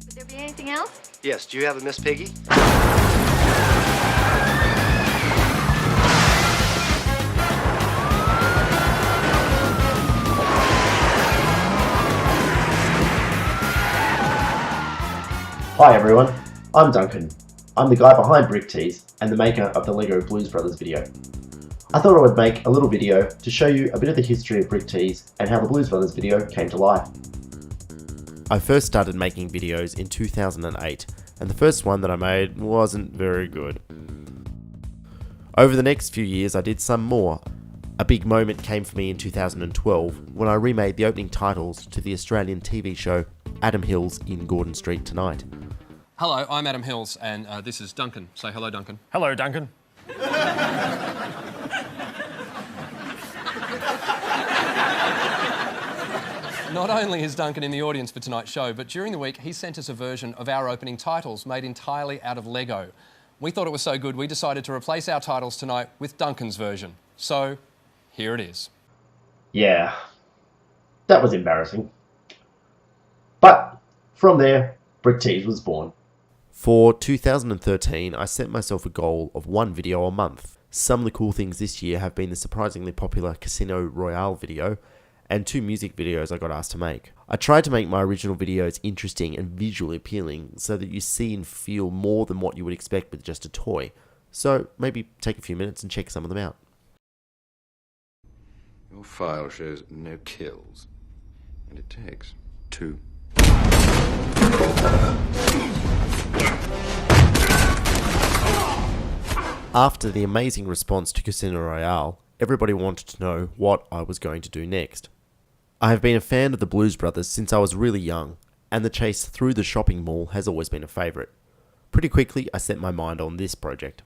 Would there be anything else? Yes, do you have a Miss Piggy? Hi everyone, I'm Duncan. I'm the guy behind Bricktease and the maker of the LEGO Blues Brothers video. I thought I would make a little video to show you a bit of the history of Bricktease and how the Blues Brothers video came to life. I first started making videos in 2008, and the first one that I made wasn't very good. Over the next few years I did some more. A big moment came for me in 2012 when I remade the opening titles to the Australian TV show Adam Hills in Gordon Street Tonight. Hello, I'm Adam Hills, and this is Duncan. Say hello, Duncan. Hello, Duncan. Not only is Duncan in the audience for tonight's show, but during the week he sent us a version of our opening titles made entirely out of Lego. We thought it was so good we decided to replace our titles tonight with Duncan's version. So, here it is. Yeah, that was embarrassing. But from there, Bricktease was born. For 2013, I set myself a goal of one video a month. Some of the cool things this year have been the surprisingly popular Casino Royale video and 2 music videos I got asked to make. I tried to make my original videos interesting and visually appealing so that you see and feel more than what you would expect with just a toy. So maybe take a few minutes and check some of them out. Your file shows no kills, and it takes 2. After the amazing response to Casino Royale, everybody wanted to know what I was going to do next. I have been a fan of the Blues Brothers since I was really young, and the chase through the shopping mall has always been a favourite. Pretty quickly, I set my mind on this project.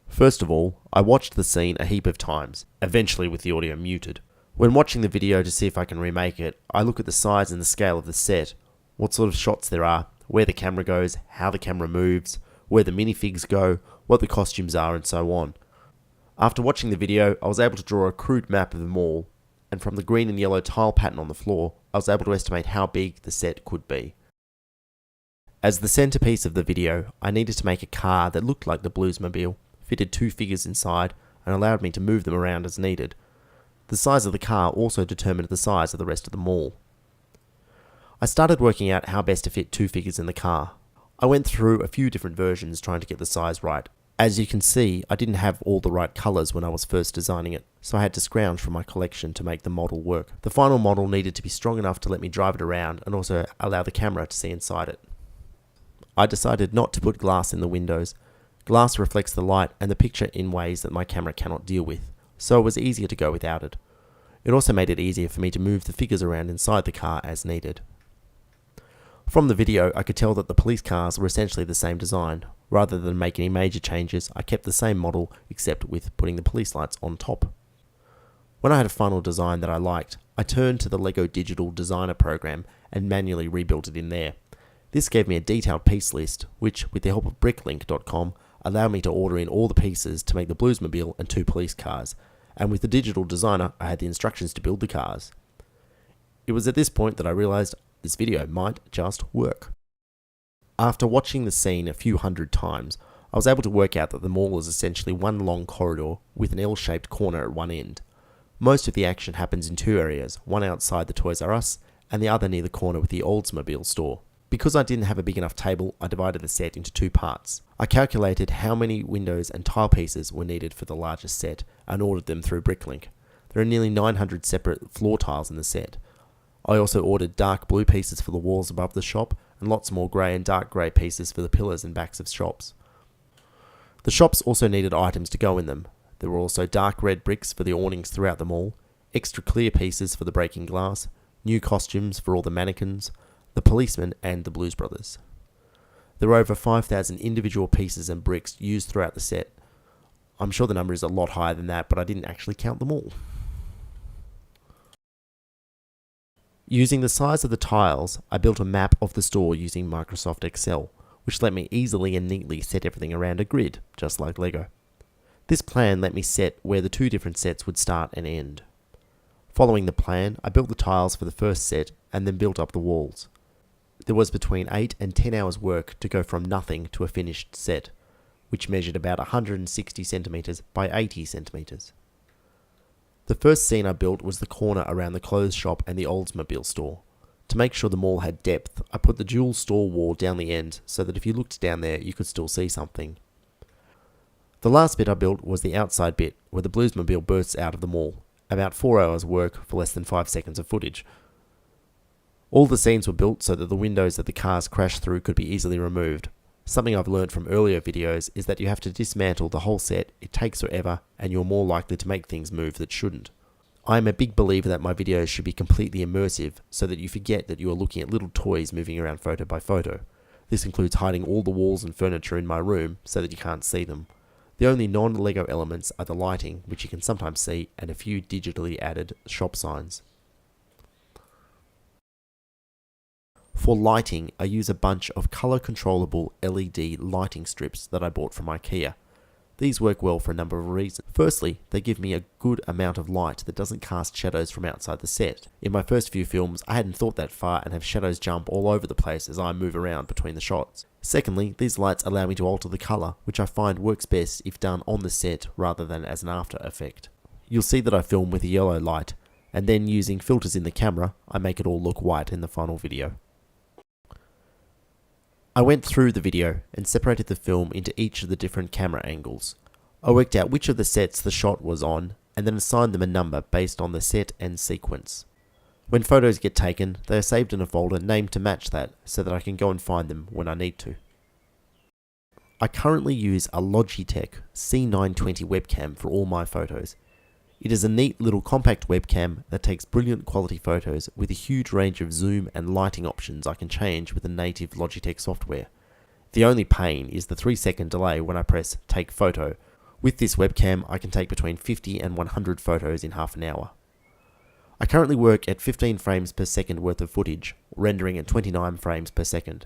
First of all, I watched the scene a heap of times, eventually with the audio muted. When watching the video to see if I can remake it, I look at the size and the scale of the set, what sort of shots there are, where the camera goes, how the camera moves, where the minifigs go, what the costumes are, and so on. After watching the video, I was able to draw a crude map of the mall, and from the green and yellow tile pattern on the floor, I was able to estimate how big the set could be. As the centerpiece of the video, I needed to make a car that looked like the Bluesmobile, fitted 2 figures inside, and allowed me to move them around as needed. The size of the car also determined the size of the rest of the mall. I started working out how best to fit 2 figures in the car. I went through a few different versions trying to get the size right. As you can see, I didn't have all the right colours when I was first designing it, so I had to scrounge from my collection to make the model work. The final model needed to be strong enough to let me drive it around and also allow the camera to see inside it. I decided not to put glass in the windows. Glass reflects the light and the picture in ways that my camera cannot deal with, so it was easier to go without it. It also made it easier for me to move the figures around inside the car as needed. From the video, I could tell that the police cars were essentially the same design. Rather than make any major changes, I kept the same model except with putting the police lights on top. When I had a final design that I liked, I turned to the LEGO Digital Designer program and manually rebuilt it in there. This gave me a detailed piece list, which, with the help of bricklink.com, allowed me to order in all the pieces to make the Bluesmobile and 2 police cars, and with the Digital Designer I had the instructions to build the cars. It was at this point that I realised this video might just work. After watching the scene a few hundred times, I was able to work out that the mall is essentially one long corridor with an L-shaped corner at one end. Most of the action happens in 2 areas, one outside the Toys R Us and the other near the corner with the Oldsmobile store. Because I didn't have a big enough table, I divided the set into 2 parts. I calculated how many windows and tile pieces were needed for the largest set and ordered them through Bricklink. There are nearly 900 separate floor tiles in the set. I also ordered dark blue pieces for the walls above the shop and lots more grey and dark grey pieces for the pillars and backs of shops. The shops also needed items to go in them. There were also dark red bricks for the awnings throughout the mall, extra clear pieces for the breaking glass, new costumes for all the mannequins, the policemen and the Blues Brothers. There were over 5,000 individual pieces and bricks used throughout the set. I'm sure the number is a lot higher than that, but I didn't actually count them all. Using the size of the tiles, I built a map of the store using Microsoft Excel, which let me easily and neatly set everything around a grid, just like Lego. This plan let me set where the 2 different sets would start and end. Following the plan, I built the tiles for the first set and then built up the walls. There was between 8 and 10 hours work to go from nothing to a finished set, which measured about 160 centimeters by 80 centimeters. The first scene I built was the corner around the clothes shop and the Oldsmobile store. To make sure the mall had depth, I put the dual store wall down the end so that if you looked down there you could still see something. The last bit I built was the outside bit where the Bluesmobile bursts out of the mall. About 4 hours work for less than 5 seconds of footage. All the scenes were built so that the windows that the cars crashed through could be easily removed. Something I've learned from earlier videos is that you have to dismantle the whole set, it takes forever, and you're more likely to make things move that shouldn't. I am a big believer that my videos should be completely immersive so that you forget that you are looking at little toys moving around photo by photo. This includes hiding all the walls and furniture in my room so that you can't see them. The only non-LEGO elements are the lighting, which you can sometimes see, and a few digitally added shop signs. For lighting, I use a bunch of color controllable LED lighting strips that I bought from IKEA. These work well for a number of reasons. Firstly, they give me a good amount of light that doesn't cast shadows from outside the set. In my first few films, I hadn't thought that far and have shadows jump all over the place as I move around between the shots. Secondly, these lights allow me to alter the color, which I find works best if done on the set rather than as an after effect. You'll see that I film with a yellow light, and then using filters in the camera, I make it all look white in the final video. I went through the video and separated the film into each of the different camera angles. I worked out which of the sets the shot was on and then assigned them a number based on the set and sequence. When photos get taken, they are saved in a folder named to match that so that I can go and find them when I need to. I currently use a Logitech C920 webcam for all my photos. It is a neat little compact webcam that takes brilliant quality photos with a huge range of zoom and lighting options I can change with the native Logitech software. The only pain is the 3-second delay when I press take photo. With this webcam I can take between 50 and 100 photos in half an hour. I currently work at 15 frames per second worth of footage, rendering at 29 frames per second.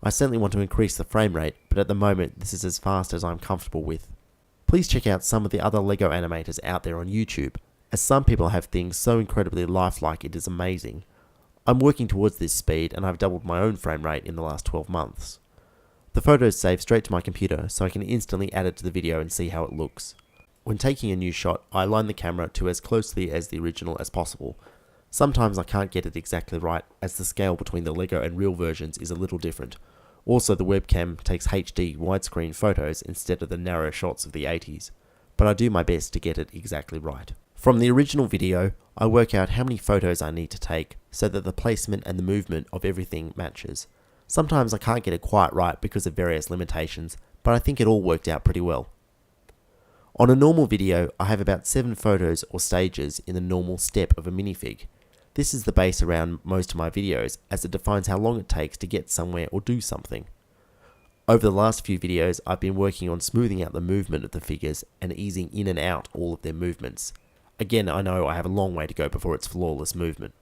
I certainly want to increase the frame rate, but at the moment this is as fast as I'm comfortable with. Please check out some of the other LEGO animators out there on YouTube, as some people have things so incredibly lifelike it is amazing. I'm working towards this speed and I've doubled my own frame rate in the last 12 months. The photos save straight to my computer so I can instantly add it to the video and see how it looks. When taking a new shot, I align the camera to as closely as the original as possible. Sometimes I can't get it exactly right as the scale between the LEGO and real versions is a little different. Also, the webcam takes HD widescreen photos instead of the narrow shots of the 80s, but I do my best to get it exactly right. From the original video, I work out how many photos I need to take so that the placement and the movement of everything matches. Sometimes I can't get it quite right because of various limitations, but I think it all worked out pretty well. On a normal video, I have about 7 photos or stages in the normal step of a minifig. This is the base around most of my videos, as it defines how long it takes to get somewhere or do something. Over the last few videos, I've been working on smoothing out the movement of the figures and easing in and out all of their movements. Again, I know I have a long way to go before it's flawless movement.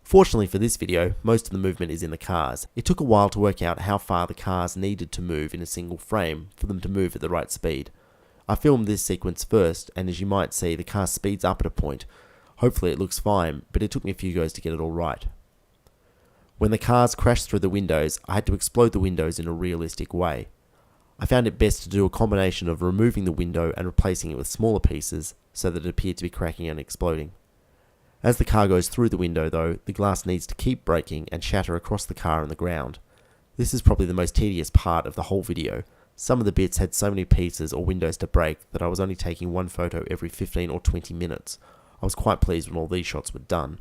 Fortunately for this video, most of the movement is in the cars. It took a while to work out how far the cars needed to move in a single frame for them to move at the right speed. I filmed this sequence first, and as you might see, the car speeds up at a point. Hopefully it looks fine, but it took me a few goes to get it all right. When the cars crashed through the windows, I had to explode the windows in a realistic way. I found it best to do a combination of removing the window and replacing it with smaller pieces so that it appeared to be cracking and exploding. As the car goes through the window though, the glass needs to keep breaking and shatter across the car and the ground. This is probably the most tedious part of the whole video. Some of the bits had so many pieces or windows to break that I was only taking one photo every 15 or 20 minutes. I was quite pleased when all these shots were done.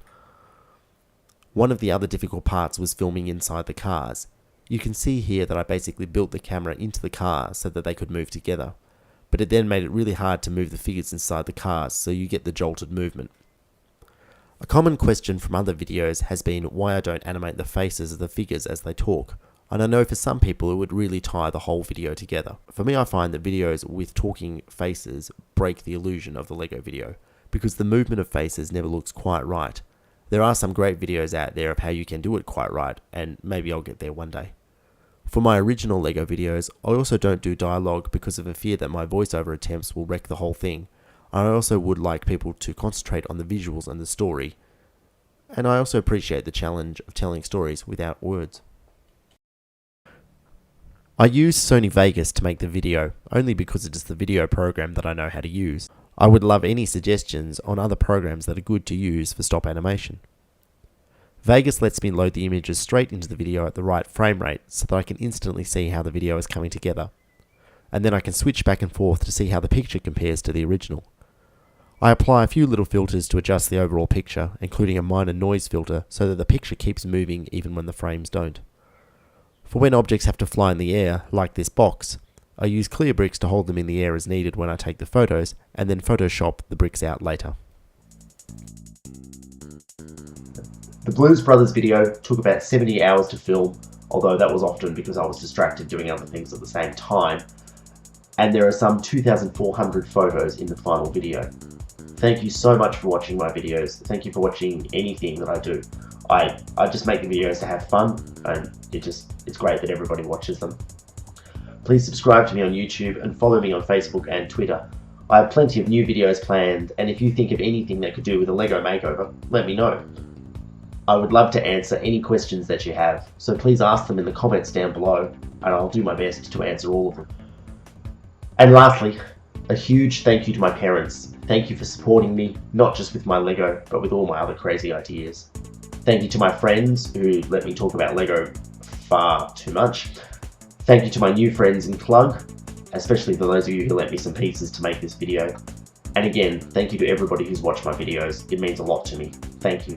One of the other difficult parts was filming inside the cars. You can see here that I basically built the camera into the car so that they could move together, but it then made it really hard to move the figures inside the cars so you get the jolted movement. A common question from other videos has been why I don't animate the faces of the figures as they talk, and I know for some people it would really tie the whole video together. For me, I find that videos with talking faces break the illusion of the LEGO video, because the movement of faces never looks quite right. There are some great videos out there of how you can do it quite right, and maybe I'll get there one day. For my original LEGO videos, I also don't do dialogue because of a fear that my voiceover attempts will wreck the whole thing. I also would like people to concentrate on the visuals and the story. And I also appreciate the challenge of telling stories without words. I use Sony Vegas to make the video, only because it is the video program that I know how to use. I would love any suggestions on other programs that are good to use for stop animation. Vegas lets me load the images straight into the video at the right frame rate so that I can instantly see how the video is coming together. And then I can switch back and forth to see how the picture compares to the original. I apply a few little filters to adjust the overall picture, including a minor noise filter so that the picture keeps moving even when the frames don't. For when objects have to fly in the air, like this box, I use clear bricks to hold them in the air as needed when I take the photos, and then Photoshop the bricks out later. The Blues Brothers video took about 70 hours to film, although that was often because I was distracted doing other things at the same time, and there are some 2,400 photos in the final video. Thank you so much for watching my videos. Thank you for watching anything that I do. I just make the videos to have fun, and it's great that everybody watches them. Please subscribe to me on YouTube and follow me on Facebook and Twitter. I have plenty of new videos planned, and if you think of anything that could do with a Lego makeover, let me know. I would love to answer any questions that you have, so please ask them in the comments down below, and I'll do my best to answer all of them. And lastly, a huge thank you to my parents. Thank you for supporting me, not just with my Lego, but with all my other crazy ideas. Thank you to my friends who let me talk about Lego far too much. Thank you to my new friends in Clug, especially for those of you who lent me some pieces to make this video. And again, thank you to everybody who's watched my videos. It means a lot to me. Thank you.